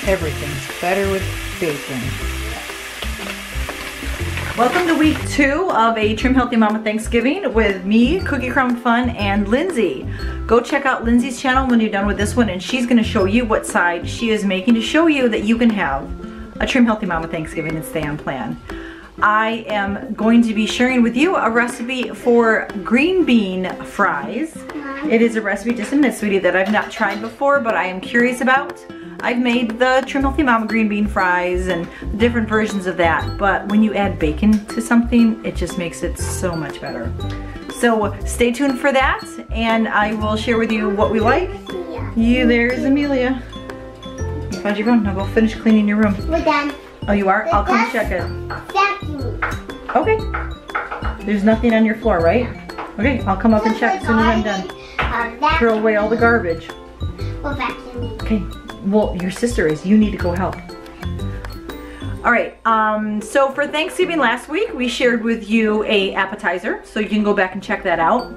Everything's better with bacon. Welcome to week 2 of a Trim Healthy Mama Thanksgiving with me, Cookie Crumb Fun, and Lindsay. Go check out Lindsay's channel when you're done with this one, and she's going to show you what side she is making to show you that you can have a Trim Healthy Mama Thanksgiving and stay on plan. I am going to be sharing with you a recipe for green bean fries. It is a recipe, just a minute, sweetie, that I've not tried before, but I am curious about. I've made the Trim Healthy Mama green bean fries and different versions of that, but when you add bacon to something, it just makes it so much better. So stay tuned for that, and I will share with you what we like. Yeah, there's Amelia. You found your phone. Now go finish cleaning your room. We're done. Oh, you are? I'll come check it. Vacuum. Okay. There's nothing on your floor, right? Okay, I'll come up and check as soon as I'm done. Throw away all the garbage. We'll vacuum. Okay. Well, your sister is. You need to go help. All right. So for Thanksgiving last week, we shared with you a appetizer, so you can go back and check that out.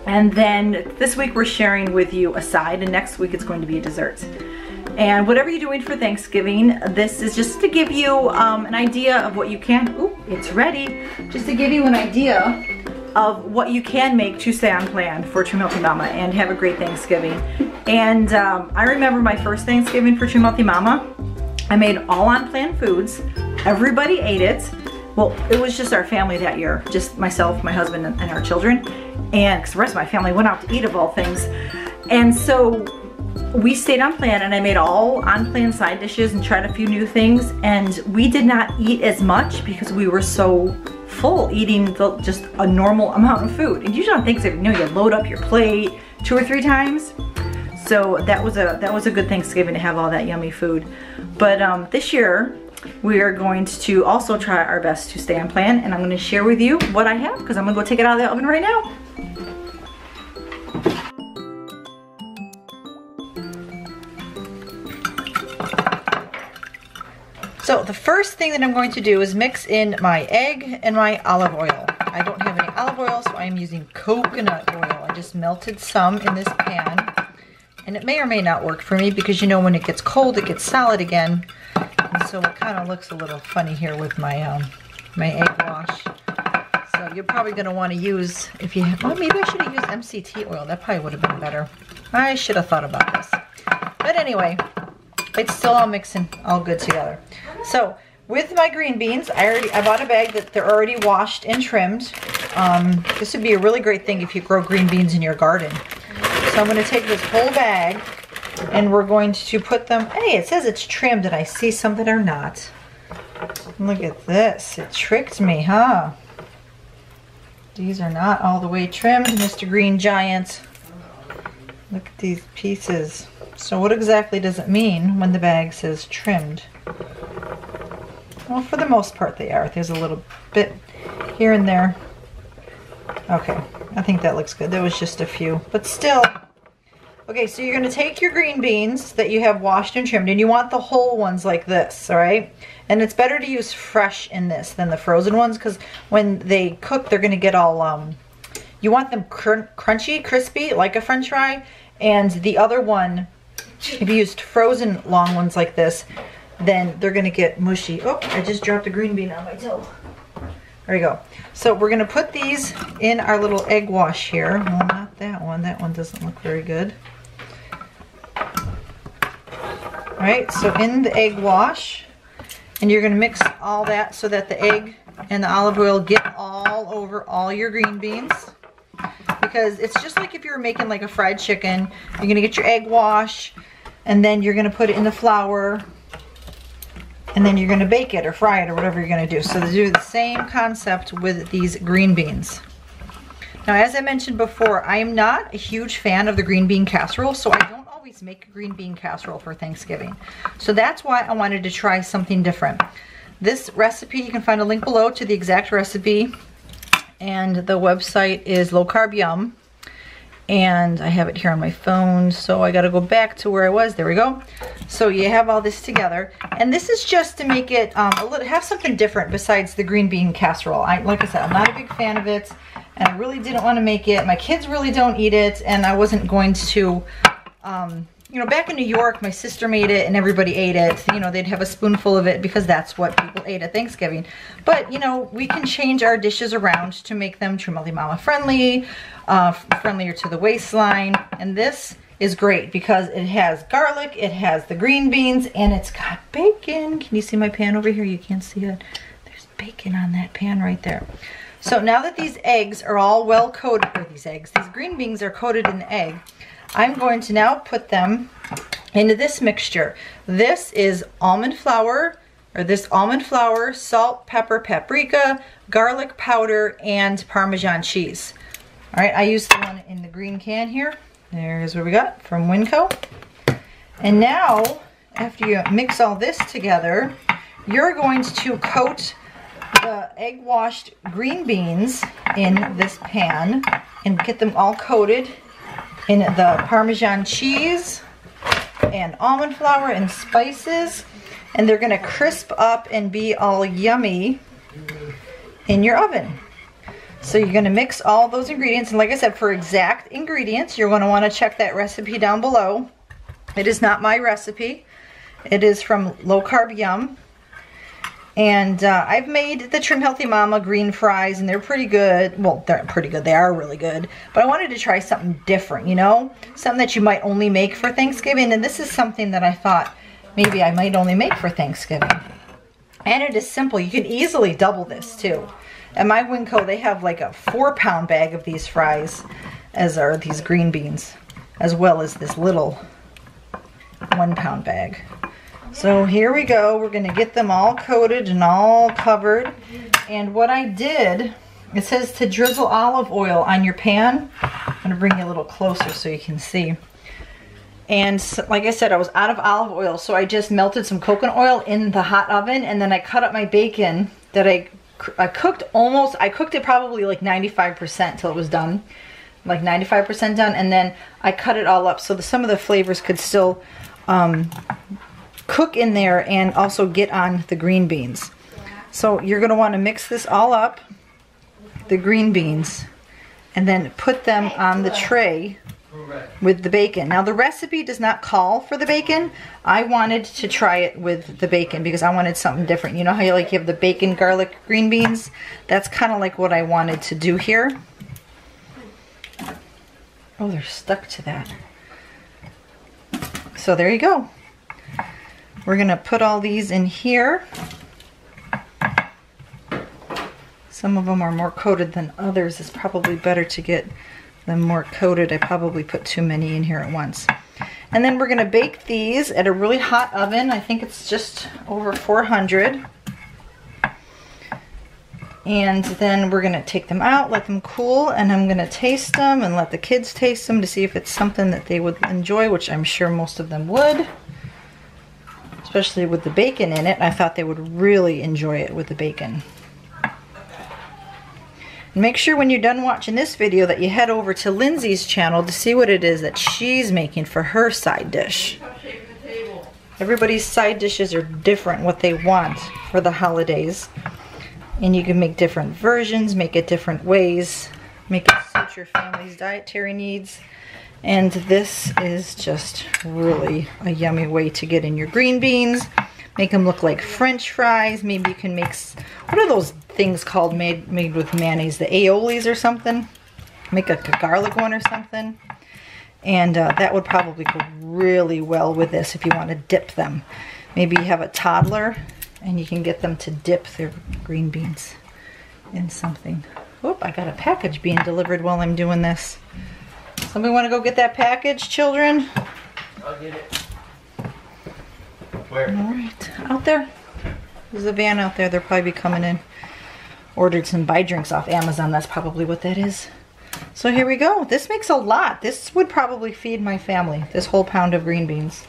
And then this week we're sharing with you a side, and next week it's going to be a dessert. And whatever you're doing for Thanksgiving, this is just to give you an idea of what you can. Ooh, it's ready. Just to give you an idea of what you can make to stay on plan for Trim Healthy Mama and have a great Thanksgiving. And I remember my first Thanksgiving for Trim Healthy Mama. I made all on plan foods. Everybody ate it. Well, it was just our family that year, just myself, my husband, and our children. And because the rest of my family went out to eat, of all things. And so we stayed on plan, and I made all on plan side dishes and tried a few new things. And we did not eat as much because we were so full eating just a normal amount of food. And usually on Thanksgiving, you know, you load up your plate 2 or 3 times. So that was a good Thanksgiving to have all that yummy food. But this year we are going to also try our best to stay on plan, and I'm going to share with you what I have because I'm going to go take it out of the oven right now. So the first thing that I'm going to do is mix in my egg and my olive oil. I don't have any olive oil, so I'm using coconut oil. I just melted some in this pan, and it may or may not work for me because, you know, when it gets cold, it gets solid again. And so it kind of looks a little funny here with my my egg wash. So you're probably going to want to use, if you have, oh, maybe I should have used MCT oil. That probably would have been better. I should have thought about this. But anyway, it's still all mixing all good together. So with my green beans, I bought a bag that they're already washed and trimmed. This would be a really great thing if you grow green beans in your garden. So I'm going to take this whole bag, and we're going to put them, hey, it says it's trimmed, and I see some that are not. Look at this. It tricked me, huh? These are not all the way trimmed, Mr. Green Giant. Look at these pieces. So what exactly does it mean when the bag says trimmed? Well, for the most part they are. There's a little bit here and there. Okay, I think that looks good. There was just a few, but still. Okay, so you're going to take your green beans that you have washed and trimmed, and you want the whole ones like this, all right? And it's better to use fresh in this than the frozen ones, because when they cook, they're going to get all, you want them crunchy, crispy, like a French fry. And the other one, if you used frozen long ones like this, then they're going to get mushy. Oh, I just dropped a green bean on my toe. There you go. So we're going to put these in our little egg wash here. Well, not that one. That one doesn't look very good. All right, so in the egg wash, and you're going to mix all that so that the egg and the olive oil get all over all your green beans. Because it's just like if you were making like a fried chicken. You're going to get your egg wash, and then you're going to put it in the flour, and then you're going to bake it or fry it or whatever you're going to do. So they do the same concept with these green beans. Now, as I mentioned before, I am not a huge fan of the green bean casserole, so I don't always make a green bean casserole for Thanksgiving. So that's why I wanted to try something different. This recipe, you can find a link below to the exact recipe, and the website is Low Carb Yum. And I have it here on my phone, so I gotta go back to where I was. There we go. So you have all this together, and this is just to make it have something different besides the green bean casserole. Like I said, I'm not a big fan of it, and I really didn't want to make it. My kids really don't eat it, and I wasn't going to you know, back in New York, my sister made it and everybody ate it. You know, they'd have a spoonful of it because that's what people ate at Thanksgiving. But, you know, we can change our dishes around to make them True Healthy Mama friendly, friendlier to the waistline. And this is great because it has garlic, it has the green beans, and it's got bacon. Can you see my pan over here? You can't see it. There's bacon on that pan right there. So now that these eggs are all well coated, or these green beans are coated in the egg, I'm going to now put them into this mixture. This is almond flour, salt, pepper, paprika, garlic powder, and Parmesan cheese. All right, I used the one in the green can here. There's what we got from Winco. And now, after you mix all this together, you're going to coat the egg washed green beans in this pan and get them all coated in the Parmesan cheese and almond flour and spices, and they're gonna crisp up and be all yummy in your oven. So you're gonna mix all those ingredients, and like I said, for exact ingredients, you're gonna wanna check that recipe down below. It is not my recipe. It is from Low Carb Yum. And I've made the Trim Healthy Mama green fries, and they're pretty good. Well, they're pretty good. They are really good. But I wanted to try something different, you know? Something that you might only make for Thanksgiving. And this is something that I thought maybe I might only make for Thanksgiving. And it is simple. You can easily double this, too. At my Winco, they have like a 4-pound bag of these fries, as are these green beans, as well as this little 1-pound bag. So here we go. We're going to get them all coated and all covered. And what I did, it says to drizzle olive oil on your pan. I'm going to bring you a little closer so you can see. And so, like I said, I was out of olive oil, so I just melted some coconut oil in the hot oven, and then I cut up my bacon that I cooked it probably like 95% till it was done. Like 95% done, and then I cut it all up so some of the flavors could still cook in there and also get on the green beans. So you're going to want to mix this all up, the green beans, and then put them on the tray with the bacon. Now the recipe does not call for the bacon. I wanted to try it with the bacon because I wanted something different. You know how you have the bacon, garlic, green beans? That's kind of like what I wanted to do here. Oh, they're stuck to that. So there you go. We're going to put all these in here. Some of them are more coated than others. It's probably better to get them more coated. I probably put too many in here at once. And then we're going to bake these at a really hot oven. I think it's just over 400. And then we're going to take them out, let them cool, and I'm going to taste them and let the kids taste them to see if it's something that they would enjoy, which I'm sure most of them would. Especially with the bacon in it. I thought they would really enjoy it with the bacon. And make sure when you're done watching this video that you head over to Lindsay's channel to see what it is that she's making for her side dish. Everybody's side dishes are different, what they want for the holidays. And you can make different versions, make it different ways, make it suit your family's dietary needs. And this is just really a yummy way to get in your green beans. Make them look like French fries. Maybe you can make, what are those things called made with mayonnaise? The aiolis or something? Make a garlic one or something. And that would probably go really well with this if you want to dip them. Maybe you have a toddler and you can get them to dip their green beans in something. Oop, I got a package being delivered while I'm doing this. Somebody want to go get that package, children? I'll get it. Where? All right, out there. There's a van out there. They'll probably be coming in. Ordered some buy drinks off Amazon. That's probably what that is. So here we go. This makes a lot. This would probably feed my family. This whole pound of green beans.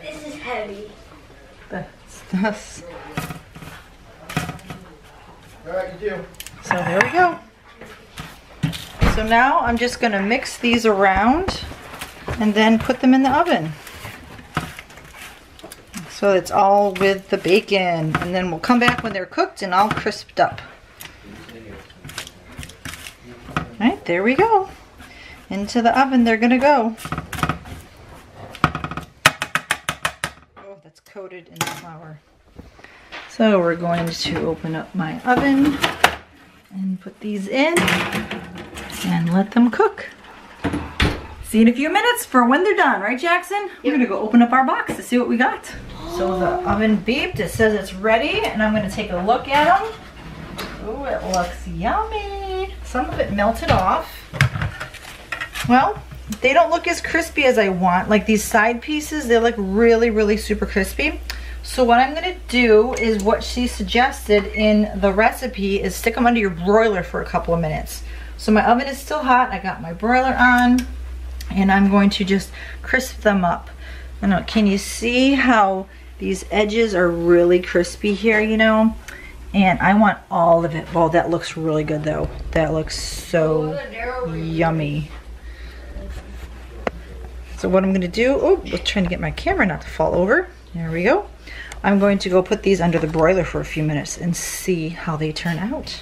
This is heavy. That's Alright, you do. So there we go. So now I'm just going to mix these around and then put them in the oven. So it's all with the bacon. And then we'll come back when they're cooked and all crisped up. All right, there we go. Into the oven they're gonna go. Oh, that's coated in flour. So we're going to open up my oven and put these in and let them cook. See you in a few minutes for when they're done, right, Jackson? Yep. We're gonna go open up our box to see what we got. So the oven beeped, it says it's ready, and I'm gonna take a look at them. Oh, it looks yummy. Some of it melted off. Well, they don't look as crispy as I want. Like these side pieces, they look really, really super crispy. So what I'm gonna do is what she suggested in the recipe is stick them under your broiler for a couple of minutes. So my oven is still hot, I got my broiler on, and I'm going to just crisp them up. I don't know, can you see how these edges are really crispy here, you know? And I want all of it. Well, that looks really good though. That looks so yummy. So what I'm gonna do, oh, I was trying to get my camera not to fall over. There we go. I'm going to go put these under the broiler for a few minutes and see how they turn out.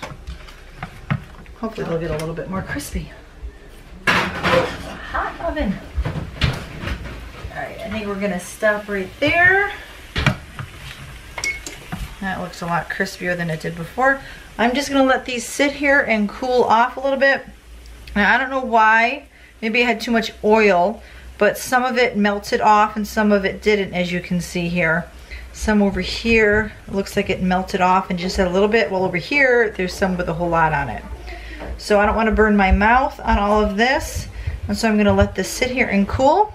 Hopefully they'll get a little bit more crispy. Hot oven. All right, I think we're gonna stop right there. That looks a lot crispier than it did before. I'm just gonna let these sit here and cool off a little bit. And I don't know why, maybe I had too much oil, but some of it melted off and some of it didn't, as you can see here. Some over here, it looks like it melted off and just had a little bit. Well, over here, there's some with a whole lot on it. So I don't want to burn my mouth on all of this. And so I'm gonna let this sit here and cool.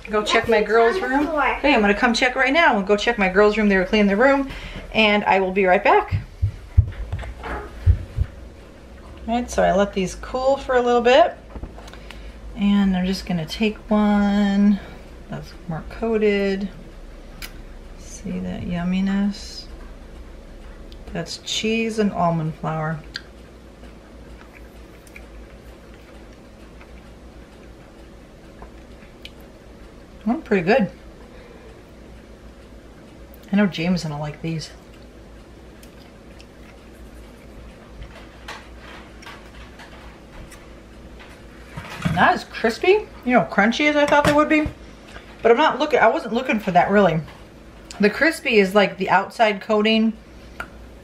Go check my girls' room. Hey, I'm gonna come check right now and go check my girls' room. They were cleaning their room, and I will be right back. All right, so I let these cool for a little bit. And I'm just gonna take one that's more coated. See that yumminess? That's cheese and almond flour. Oh, pretty good. I know Jameson will like these. Not as crispy, you know, crunchy as I thought they would be. But I wasn't looking for that really. The crispy is like the outside coating,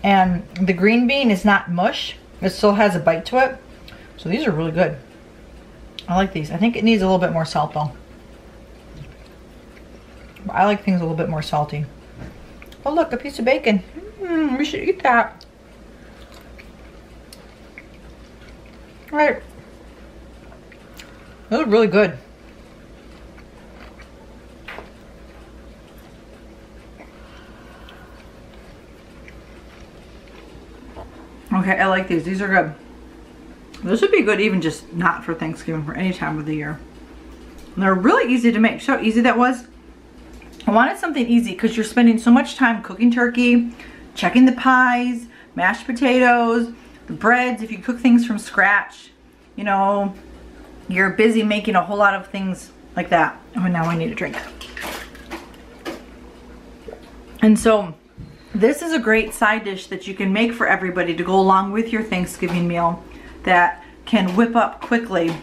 and the green bean is not mush. It still has a bite to it. So these are really good. I like these. I think it needs a little bit more salt though. I like things a little bit more salty. Oh look, a piece of bacon. We should eat that. All right. Those are really good. Okay, I like these. These are good. This would be good even just not for Thanksgiving, for any time of the year. And they're really easy to make. See how easy that was? I wanted something easy because you're spending so much time cooking turkey, checking the pies, mashed potatoes, the breads. If you cook things from scratch, you know, you're busy making a whole lot of things like that. Oh, now I need a drink. And so this is a great side dish that you can make for everybody to go along with your Thanksgiving meal that can whip up quickly.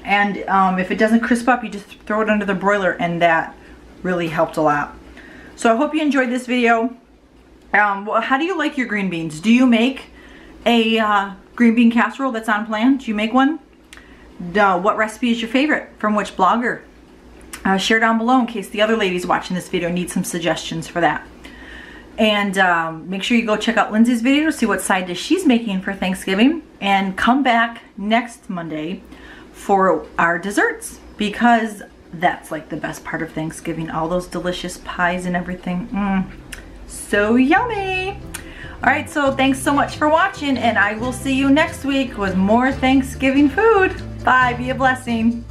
And if it doesn't crisp up, you just throw it under the broiler, and that really helped a lot. So I hope you enjoyed this video. Well, how do you like your green beans? Do you make a green bean casserole that's on plan? Do you make one? What recipe is your favorite? From which blogger? Share down below in case the other ladies watching this video need some suggestions for that. And make sure you go check out Lindsay's video to see what side dish she's making for Thanksgiving. And come back next Monday for our desserts, because that's like the best part of Thanksgiving. All those delicious pies and everything. So yummy. All right, so thanks so much for watching, and I will see you next week with more Thanksgiving food. Bye, be a blessing.